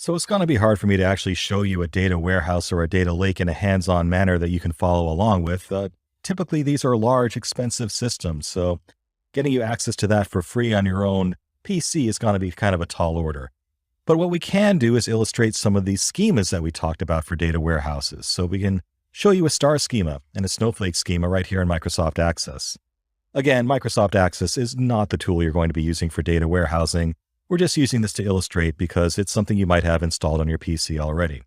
So it's going to be hard for me to actually show you a data warehouse or a data lake in a hands-on manner that you can follow along with. Typically, these are large, expensive systems, so getting you access to that for free on your own PC is going to be kind of a tall order. But what we can do is illustrate some of these schemas that we talked about for data warehouses. So we can show you a star schema and a snowflake schema right here in Microsoft Access. Again, Microsoft Access is not the tool you're going to be using for data warehousing. We're just using this to illustrate because it's something you might have installed on your PC already.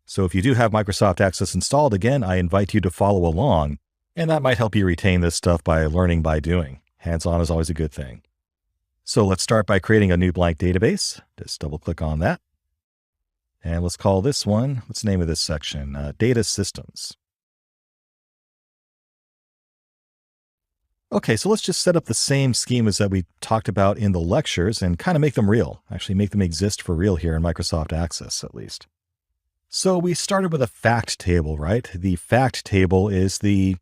So if you do have Microsoft Access installed, again, I invite you to follow along, and that might help you retain this stuff by learning by doing. Hands-on is always a good thing. So let's start by creating a new blank database. Just double-click on that. And let's call this one, what's the name of this section? Data Systems. Okay, so let's just set up the same schemas that we talked about in the lectures and kind of make them real, actually make them exist for real here in Microsoft Access at least. So we started with a fact table, right? The fact table is the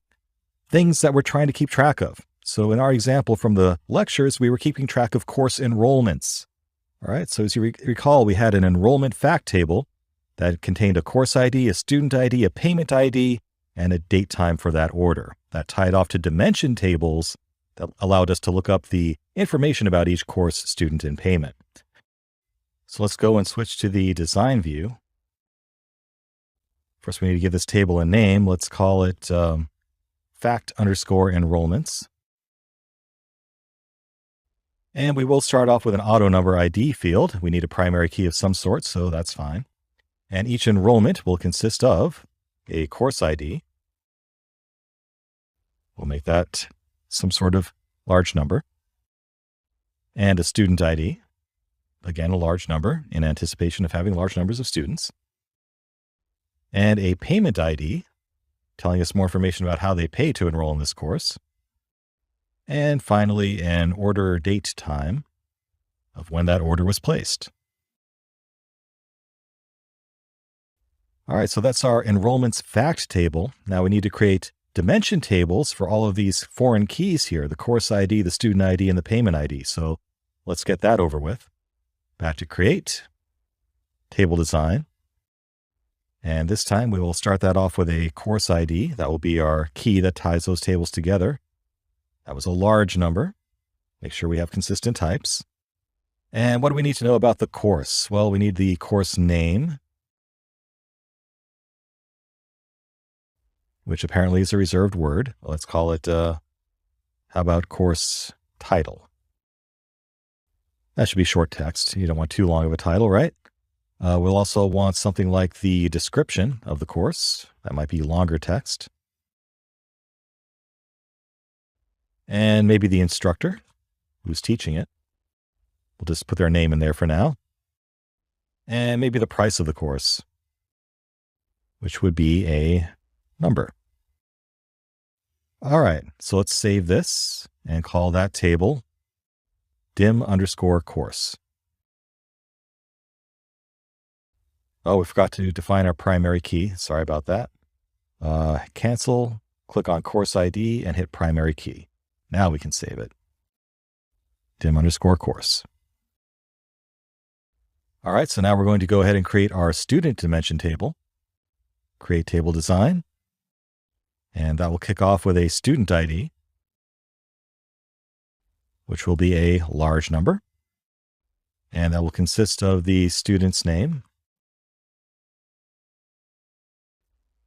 things that we're trying to keep track of. So in our example from the lectures, we were keeping track of course enrollments. All right, so as you recall, we had an enrollment fact table that contained a course ID, a student ID, a payment ID, and a date time for that order. That tied off to dimension tables that allowed us to look up the information about each course, student, and payment. So let's go and switch to the design view. First, we need to give this table a name. Let's call it fact_enrollments. And we will start off with an auto number ID field. We need a primary key of some sort, so that's fine. And each enrollment will consist of a course ID. We'll make that some sort of large number. And a student ID. Again, a large number in anticipation of having large numbers of students. And a payment ID, telling us more information about how they pay to enroll in this course. And finally, an order date time of when that order was placed. All right, so that's our enrollments fact table. Now we need to create dimension tables for all of these foreign keys here, the course ID, the student ID, and the payment ID. So let's get that over with. Back to create, table design. And this time we will start that off with a course ID. That will be our key that ties those tables together. That was a large number. Make sure we have consistent types. And what do we need to know about the course? Well, we need the course name, which apparently is a reserved word. Let's call it, how about course title? That should be short text. You don't want too long of a title, right? We'll also want something like the description of the course. That might be longer text. And maybe the instructor who's teaching it. We'll just put their name in there for now. And maybe the price of the course, which would be a number. All right, so let's save this and call that table dim_course. Oh, we forgot to define our primary key. Sorry about that. Cancel, click on course ID and hit primary key. Now we can save it. dim_course. All right, so now we're going to go ahead and create our student dimension table. Create table design. And that will kick off with a student ID, which will be a large number. And that will consist of the student's name.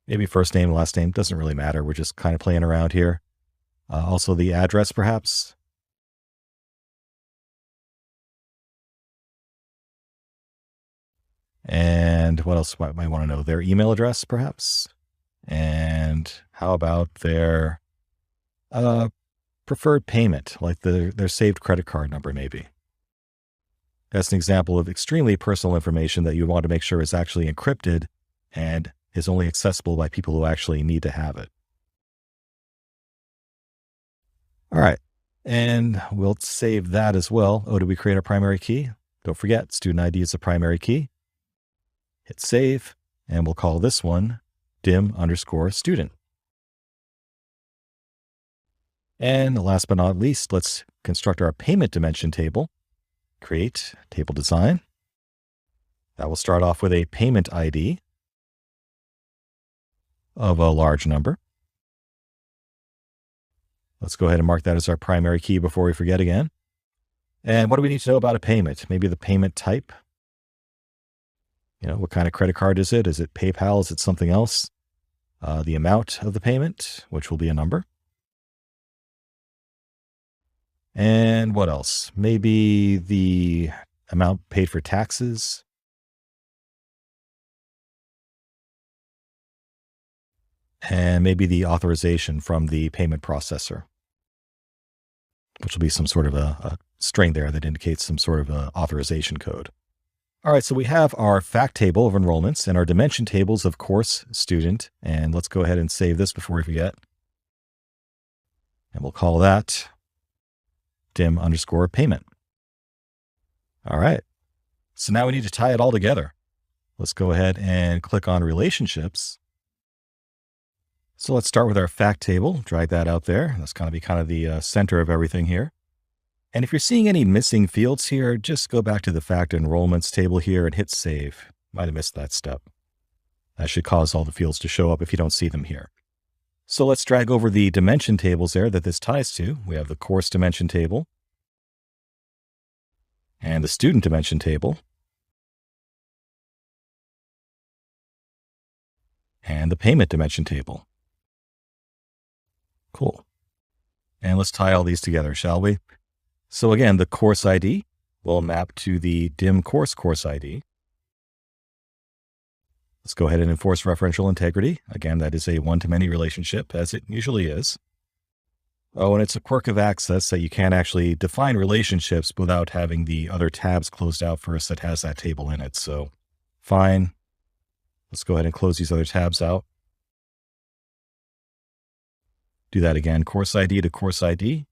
Maybe first name, last name, doesn't really matter. We're just kind of playing around here. Also the address, perhaps. And what else might want to know? Their email address, perhaps. And how about their preferred payment, like their saved credit card number, maybe. That's an example of extremely personal information that you want to make sure is actually encrypted and is only accessible by people who actually need to have it. All right, and we'll save that as well. Oh, did we create a primary key? Don't forget, student ID is the primary key. Hit save, and we'll call this one dim_student. And last but not least, let's construct our payment dimension table. Create table design. That will start off with a payment ID of a large number. Let's go ahead and mark that as our primary key before we forget again. And what do we need to know about a payment? Maybe the payment type. What kind of credit card is it? Is it PayPal? Is it something else? The amount of the payment, which will be a number. And what else? Maybe the amount paid for taxes. And maybe the authorization from the payment processor, which will be some sort of a string there that indicates some sort of a authorization code. All right, so we have our fact table of enrollments and our dimension tables of course, student, and let's go ahead and save this before we forget. And we'll call that dim_payment. All right, so now we need to tie it all together. Let's go ahead and click on relationships. So let's start with our fact table, drag that out there. That's going to be kind of the center of everything here. And if you're seeing any missing fields here, just go back to the fact enrollments table here and hit save. Might have missed that step. That should cause all the fields to show up if you don't see them here. So let's drag over the dimension tables there that this ties to. We have the course dimension table and the student dimension table and the payment dimension table. Cool. And let's tie all these together, shall we? So again, the course ID will map to the dim course ID. Let's go ahead and enforce referential integrity. Again, that is a one-to-many relationship, as it usually is. Oh, and it's a quirk of Access that you can't actually define relationships without having the other tabs closed out first that has that table in it. So fine. Let's go ahead and close these other tabs out. Do that again, course ID to course ID.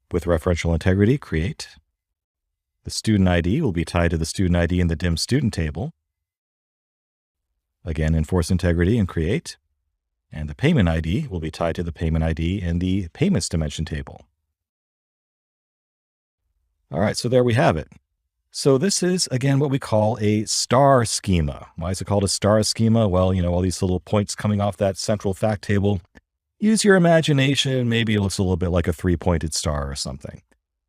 With referential integrity, create. The student ID will be tied to the student ID in the dim student table. Again, enforce integrity and create. And the payment ID will be tied to the payment ID in the payments dimension table. All right, so there we have it. So this is, again, what we call a star schema. Why is it called a star schema? Well, all these little points coming off that central fact table. Use your imagination. Maybe it looks a little bit like a three-pointed star or something.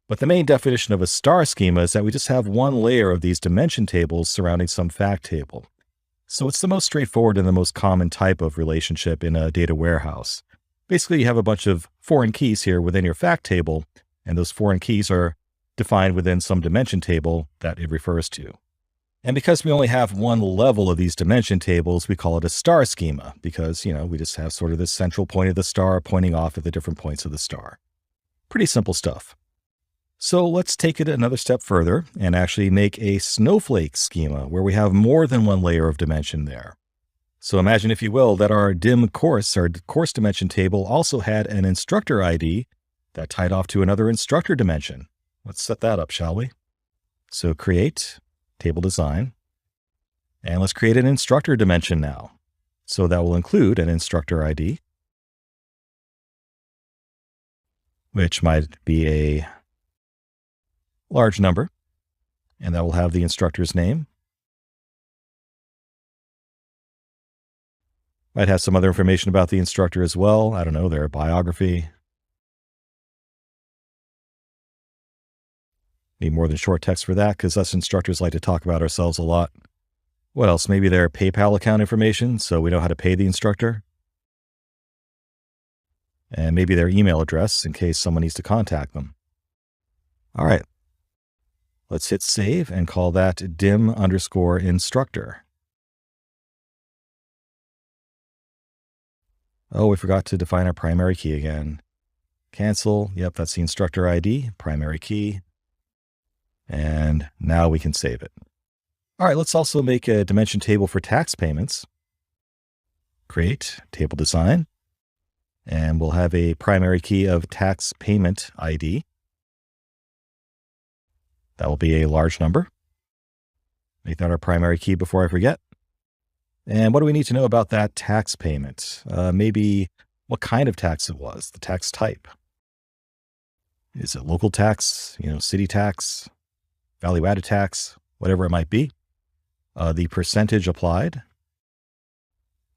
But the main definition of a star schema is that we just have one layer of these dimension tables surrounding some fact table. So it's the most straightforward and the most common type of relationship in a data warehouse. Basically, you have a bunch of foreign keys here within your fact table, and those foreign keys are defined within some dimension table that it refers to. And because we only have one level of these dimension tables, we call it a star schema because, we just have sort of this central point of the star pointing off at the different points of the star. Pretty simple stuff. So let's take it another step further and actually make a snowflake schema where we have more than one layer of dimension there. So imagine, if you will, that our dim course, our course dimension table also had an instructor ID that tied off to another instructor dimension. Let's set that up, shall we? So create table design, and let's create an instructor dimension now. So that will include an instructor ID, which might be a large number, and that will have the instructor's name. Might have some other information about the instructor as well. I don't know, their biography. Need more than short text for that because us instructors like to talk about ourselves a lot. What else? Maybe their PayPal account information so we know how to pay the instructor. And maybe their email address in case someone needs to contact them. All right. Let's hit save and call that dim_instructor. Oh, we forgot to define our primary key again. Cancel. Yep, that's the instructor ID, primary key. And now we can save it. All right, let's also make a dimension table for tax payments. Create table design. And we'll have a primary key of tax payment ID. That will be a large number. Make that our primary key before I forget. And what do we need to know about that tax payment? Maybe what kind of tax it was, the tax type. Is it local tax, city tax, value-added tax? whatever it might be, the percentage applied,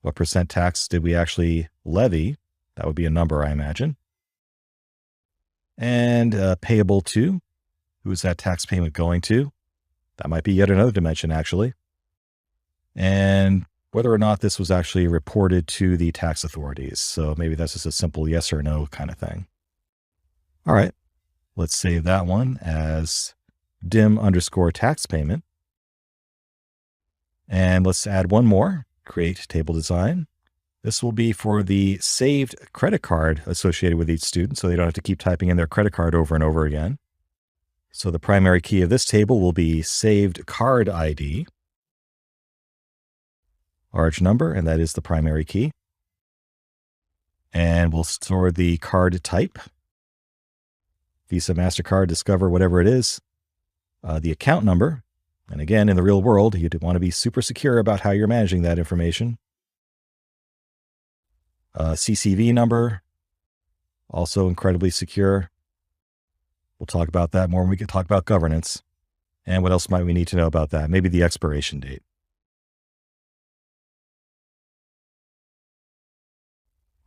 what percent tax did we actually levy? That would be a number, I imagine. And payable to, who is that tax payment going to? That might be yet another dimension, actually. And whether or not this was actually reported to the tax authorities. So maybe that's just a simple yes or no kind of thing. All right, let's save that one as dim underscore tax payment. And let's add one more, create table design. This will be for the saved credit card associated with each student, so they don't have to keep typing in their credit card over and over again. So the primary key of this table will be saved card ID, large number, and that is the primary key. And we'll store the card type, Visa, MasterCard, Discover, whatever it is, the account number. And again, in the real world, you'd want to be super secure about how you're managing that information. CCV number, also incredibly secure. We'll talk about that more when we can talk about governance. And what else might we need to know about that? Maybe the expiration date.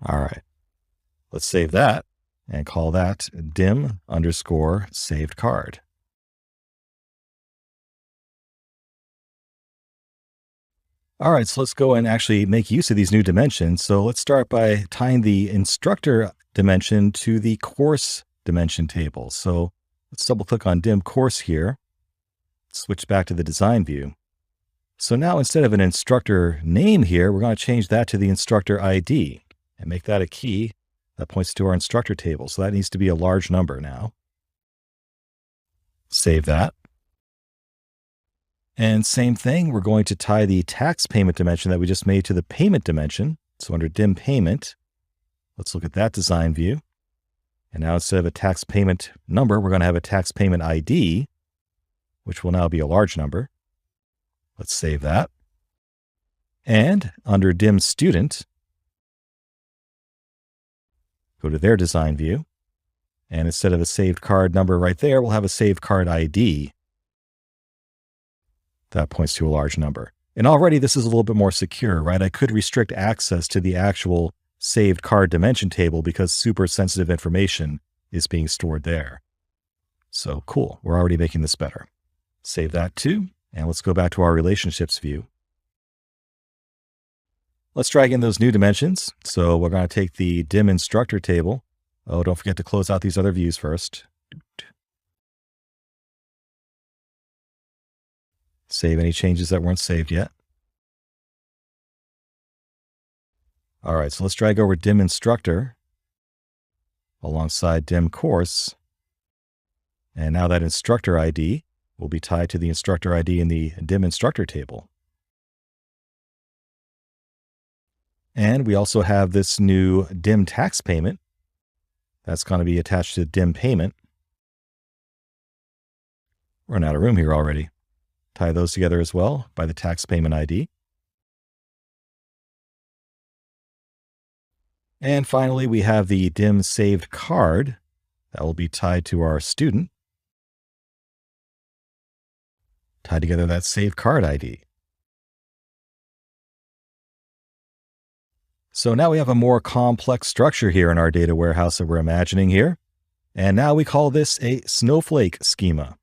All right, let's save that and call that dim underscore saved card. All right, so let's go and actually make use of these new dimensions. So let's start by tying the instructor dimension to the course dimension table. So let's double click on dim course here, switch back to the design view. So now instead of an instructor name here, we're going to change that to the instructor ID and make that a key that points to our instructor table. So that needs to be a large number now. Save that. And same thing, we're going to tie the tax payment dimension that we just made to the payment dimension. So under dim payment, let's look at that design view. And now instead of a tax payment number, we're going to have a tax payment ID, which will now be a large number. Let's save that. And under dim student, go to their design view. And instead of a saved card number right there, we'll have a saved card ID. That points to a large number. And already this is a little bit more secure, right? I could restrict access to the actual saved card dimension table because super sensitive information is being stored there. So cool, we're already making this better. Save that too, and let's go back to our relationships view. Let's drag in those new dimensions. So we're going to take the dim instructor table. Oh, don't forget to close out these other views first. Save any changes that weren't saved yet. All right, so let's drag over dim instructor alongside dim course. And now that instructor ID will be tied to the instructor ID in the dim instructor table. And we also have this new dim tax payment. That's going to be attached to dim payment. Run out of room here already. Tie those together as well by the tax payment ID. And finally, we have the dim saved card that will be tied to our student. Tie together that saved card ID. So now we have a more complex structure here in our data warehouse that we're imagining here. And now we call this a snowflake schema.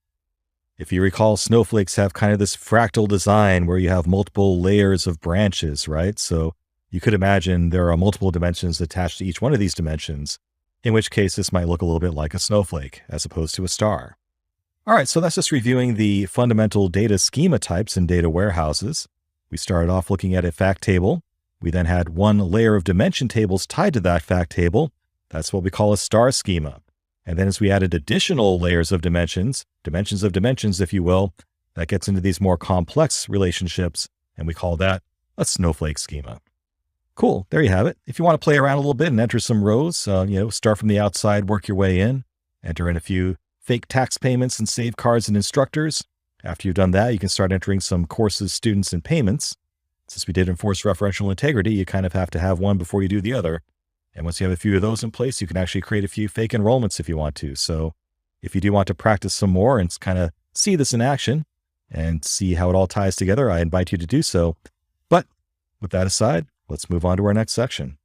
If you recall, snowflakes have kind of this fractal design where you have multiple layers of branches, right? So you could imagine there are multiple dimensions attached to each one of these dimensions, in which case this might look a little bit like a snowflake as opposed to a star. All right, so that's just reviewing the fundamental data schema types in data warehouses. We started off looking at a fact table. We then had one layer of dimension tables tied to that fact table. That's what we call a star schema. And then as we added additional layers of dimensions of dimensions, if you will, that gets into these more complex relationships, and we call that a snowflake schema. Cool, there you have it. If you want to play around a little bit and enter some rows, start from the outside, work your way in, enter in a few fake tax payments and save cards and instructors. After you've done that, you can start entering some courses, students, and payments. Since we did enforce referential integrity, you kind of have to have one before you do the other. And once you have a few of those in place, you can actually create a few fake enrollments if you want to. So if you do want to practice some more and kind of see this in action, and see how it all ties together, I invite you to do so. But with that aside, let's move on to our next section.